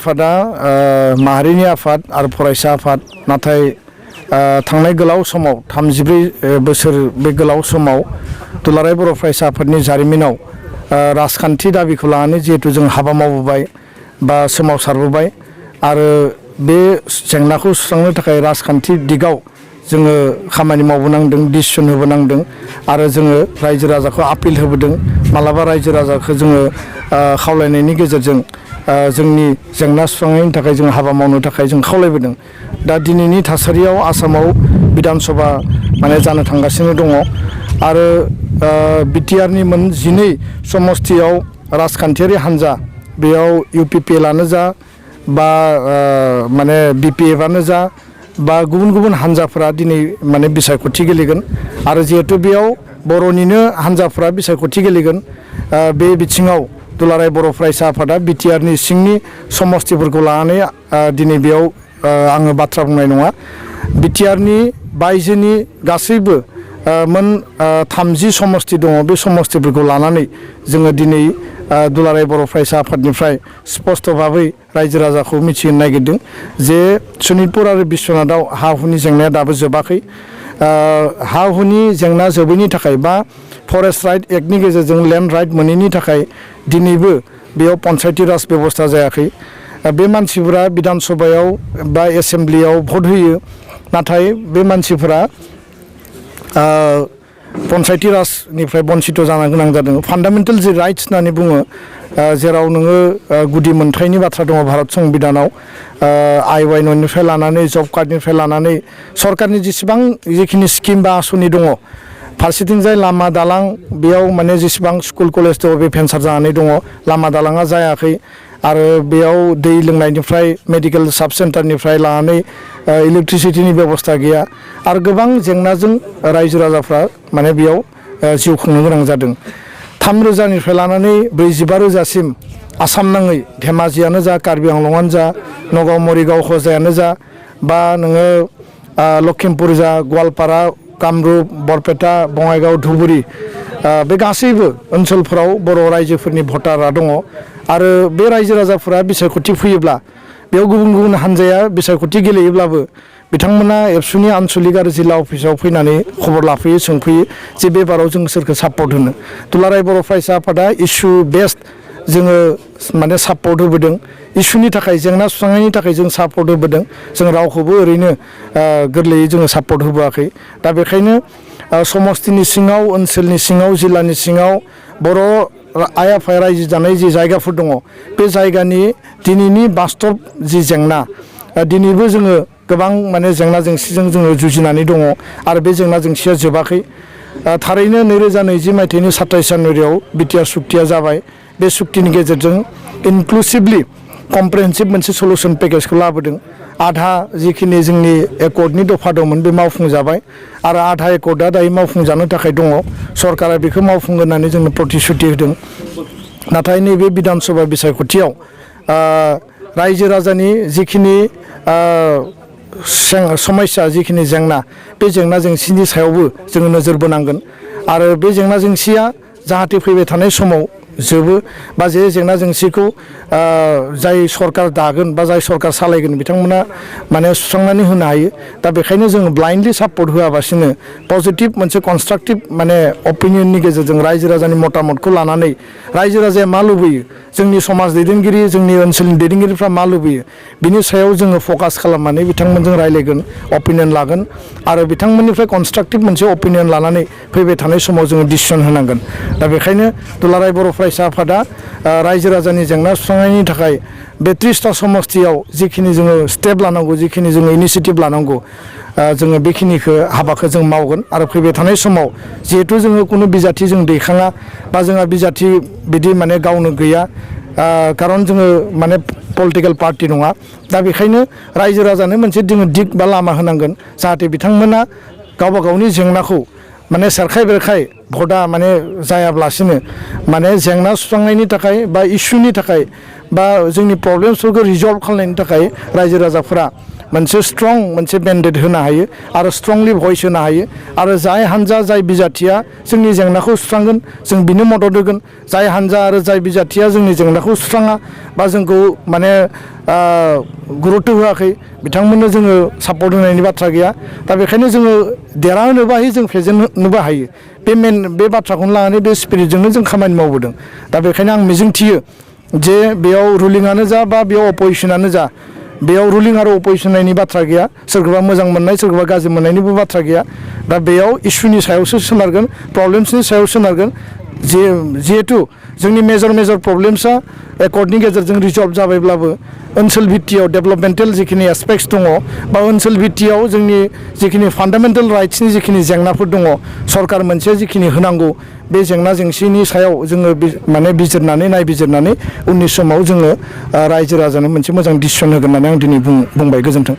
आफादा माहारिनि आफाद आरो फरायसा आफाद नाथाय थांनाय गोलाव समाव 34 बोसोर बे गोलाव समाव दुलाराय बर' फरायसा आफादनि जारिमिनाव राजखान्थि दाबिखौ लानानै जिहेतु जों हाबा मावबोबाय बा सोमावसारबोबाय आरो बे जेंनाखौ सुस्रांनो थाखाय राजखान्थि दिगाव जोङो खामानि मावबोनांदों डिसिसन होबोनांदों आरो जोङो रायजो राजाखौ आपिल होबोदों मालाबा रायजो राजाखौ जोङो खावलायनायनि गेजेरजों जोंनि जेंना सुस्रांनायनि थाखाय जों हाबा मावनो थाखाय जों खावलायबोदों दा दिनैनि थासारियाव आसामाव बिधान सभा माने जानो थांगासिनो दङ आरो बिटिआरनि मोन 12 समस्तियाव राजखान्थियारि हान्जा बेयाव इउपिपिएलआनो जा बा माने बिपिएफआनो जा बा गुबुन गुबुन हान्जाफोरा दिनै माने बिसायख'थि गेलेगोन आरो जिहेतु बेयाव बर'निनो हान्जाफोरा बिसायख'थि गेलेगोन बे बिथिङाव दुलाराय बर' फरायसा आफादा बिटिआरनि सिंनि समस्तिफोरखौ लानानै दिनै बेयाव आङो बाथ्रा बुंनाय नङा बिटिआरनि बायजोनि गासैबो मोन 30 समस्ति दङ बे समस्तिफोरखौ लानानै जोङो दिनै दुलाराय बर' फरायसा आफादनिफ्राय स्पष्ट भाबै रायजो राजाखौ मिथिहोनो नागिरदों जे सनितपुर आरो बिश्वनाथाव हा हुनि जेंनाया दाबो जोबाखै हा हुनि जेंना जोबैनि थाखाय बा फरेस्ट राइट एक्टनि गेजेरजों लेन्ड राइट मोनैनि थाखाय दिनैबो बेयाव पन्सायती राज बेबस्था जायाखै बे मानसिफोरा बिधान सभायाव बा एसेम्ब्लियाव भट होयो नाथाय बे मानसिफोरा पन्सायती राजनिफ्राय बन्सित जानो गोनां जादों फान्डामेन्टेल जि राइट्स होननानै बुङो जेराव नोङो गुदि मोनथायनि बाथ्रा दङ भारत संबिधानाव आइ-वाइ-न'निफ्राय लानानै जब कार्डनिफ्राय लानानै सरकारनि जेसेबां जिखिनि स्किम बा आसनि दङ फारसेथिंजाय लामा दालां बेयाव माने जेसेबां स्कुल कलेज दङ बे भेन्सार जानानै दङ लामा दालाङा जायाखै आरो बेयाव दै लोंनायनिफ्राय मेडिकेल साब सेन्टारनिफ्राय लानानै इलेक्ट्रिसिटिनि बेबस्था गैया आरो गोबां जेंनाजों रायजो राजाफ्रा माने बेयाव जिउ खुंनो गोनां जादों 3,000निफ्राय लानानै 45,000सिम आसाम नाङै धेमाजियानो जा कार्बि आंलंआनो जा नगाव मरिगाव हजायानो जा बा नोङो लखिमपुर जा गवालपारा कामरुप बरपेटा बङाइगाव धुबुरी बे गासैबो ओनसोलफोराव बर' रायजोफोरनि भटारआ दङ आरो बे रायजो राजाफोरा बिसायख'थि फैयोब्ला बेयाव गुबुन गुबुन हान्जाया बिसायख'थि गेलेयोब्लाबो बिथांमोना एबसुनि आनसलिक आरो जिल्ला अफिसाव फैनानै खबर लाफैयो सोंफैयो जे बे बाराव जों सोरखौ सापर्ट होनो दुलाराय बर' फरायसा आफादा इसु बेस्ड जोङो माने सापर्ट होबोदों इसुनि थाखाय जेंना सुस्रांनायनि थाखाय जों सापर्ट होबोदों जों रावखौबो ओरैनो गोरलैयै जोङो सापर्ट होबोआखै दा बेखायनो समस्तिनि सिङाव ओनसोलनि सिङाव जिल्लानि सिङाव बर' आइ आफाया रायजो जानाय जि जायगाफोर दङ बे जायगानि दिनैनि बास्तब जि जेंना दिनैबो जोङो गोबां माने जेंना जेंसिजों जोङो जुजिनानै दङ आरो बे जेंना जेंसिया जोबाखै थारैनो 2020 मायथाइनि 27 जानुवारियाव बिटिआर सुक्तिया जाबाय बे सुक्तिनि गेजेरजों इनक्लुसिभलि कमप्रिहेन्सिभ मोनसे सलुसन पेकेजखौ लाबोदों आधा जिखिनि जोंनि एकर्डनि दफा दंमोन बे मावफुंजाबाय आरो आधा एकर्डआ दायो मावफुंजानो थाखाय दङ सरकारा बेखौ मावफुंगोन होननानै जोंनो प्रतिश्रुति होदों नाथाय नैबे बिधान सभा बिसायख'थियाव रायजो राजानि जिखिनि समस्या जिखिनि जेंना बे जेंना जेंसिनि सायावबो जोङो नोजोर बोनांगोन आरो बे जेंना जेंसिया जाहाथे फैबाय थानाय समाव जोबो बा जे जेंना जेंसिखौ जाय सरकार दागोन बा जाय सरकार सालायगोन बिथांमोना माने सुस्रांनानै होनो हायो दा बेखायनो जोङो ब्लाइन्डलि सापर्ट होआबासिनो पजिटिभ मोनसे कनस्ट्राक्टिभ माने अपिनियननि गेजेरजों रायजो राजानि मतामतखौ लानानै रायजो राजाया मा लुबैयो जोंनि समाज दैदेनगिरि जोंनि ओनसोलनि दैदेनगिरिफ्रा मा लुबैयो बिनि सायाव जोङो फकास खालामनानै बिथांमोनजों रायलायगोन अपिनियन लागोन आरो बिथांमोननिफ्राय कनस्ट्राक्टिभ मोनसे अपिनियन लानानै फैबाय थानाय समाव जोङो डिसिसन होनांगोन दा बेखायनो दुलाराय बर' फरायसा आफादा रायजो राजानि जेंना सुस्रांनायनि थाखाय बे 30टा समस्तियाव जिखिनि जोङो स्टेप लानांगौ जिखिनि जोङो इनिसियेटिभ लानांगौ जोङो बेखिनिखौ हाबाखौ जों मावगोन आरो फैबाय थानाय समाव जिहेतु जोङो खुनु बिजाथि जों दैखाङा बा जोंहा बिजाथि बिदि माने गावनो गैया खारन जोङो माने पलिटिकेल पार्टि नङा दा बेखायनो रायजो राजानो मोनसे जोङो दिग बा लामा होनांगोन जाहाथे बिथांमोना गावबा गावनि जेंनाखौ माने सेरखाय बेरखाय भटा माने जायाब्लासिनो माने जेंना सुस्रांनायनि थाखाय बा इसुनि थाखाय बा जोंनि प्रब्लेम्सफोरखौ रिजल्भ खालामनायनि थाखाय रायजो राजाफोरा मोनसे स्ट्रं मोनसे मेन्डेट होनो हायो आरो स्ट्रंलि भइस होनो हायो आरो जाय हान्जा जाय बिजाथिया जोंनि जेंनाखौ सुस्रांगोन जों बिनो मदद होगोन जाय हान्जा आरो जाय बिजाथिया जोंनि जेंनाखौ सुस्राङा बा जोंखौ माने गुरुत्व होआखै बिथांमोननो जोङो सापर्ट होनायनि बाथ्रा गैया दा बेखायनो जोङो देरहाहोनोबो हायो जों फेजेननोबो हायो बे बाथ्राखौनो लानानै बे स्पिरिटजोंनो जों खामानि मावबोदों दा बेखायनो आं मिजिंथियो जे बेयाव रुलिंआनो जा बा बेयाव अपोजिशनानो जा बेयाव रुलिं आरो अपोजिशन नायनि बाथ्रा गैया सोरखौबा मोजां मोननाय सोरखौबा गाज्रि मोननायनिबो बाथ्रा गैया दा बेयाव इसुनि सायावसो सोनारगोन प्रब्लेम्सनि सायाव सोनारगोन जिहेतु जोंनि मेजर प्रब्लेम्सआ एकर्डनि गेजेरजों रिजल्भ जाबायब्लाबो ओनसोल भित्तियाव डेभेलपमेन्टेल जिखिनि एसपेक्ट्स दङ बा ओनसोल भित्तियाव जोंनि जिखिनि फान्डामेन्टेल राइट्सनि जिखिनि जेंनाफोर दङ सरकार मोनसे जिखिनि होनांगौ बे जेंना जेंसिनि सायाव जोङो माने नायबिजिरनानै उननि समाव जोङो रायजो राजानो मोनसे मोजां डिसिसन होगोन होननानै आं दिनै बुंबाय गोजोन्थों।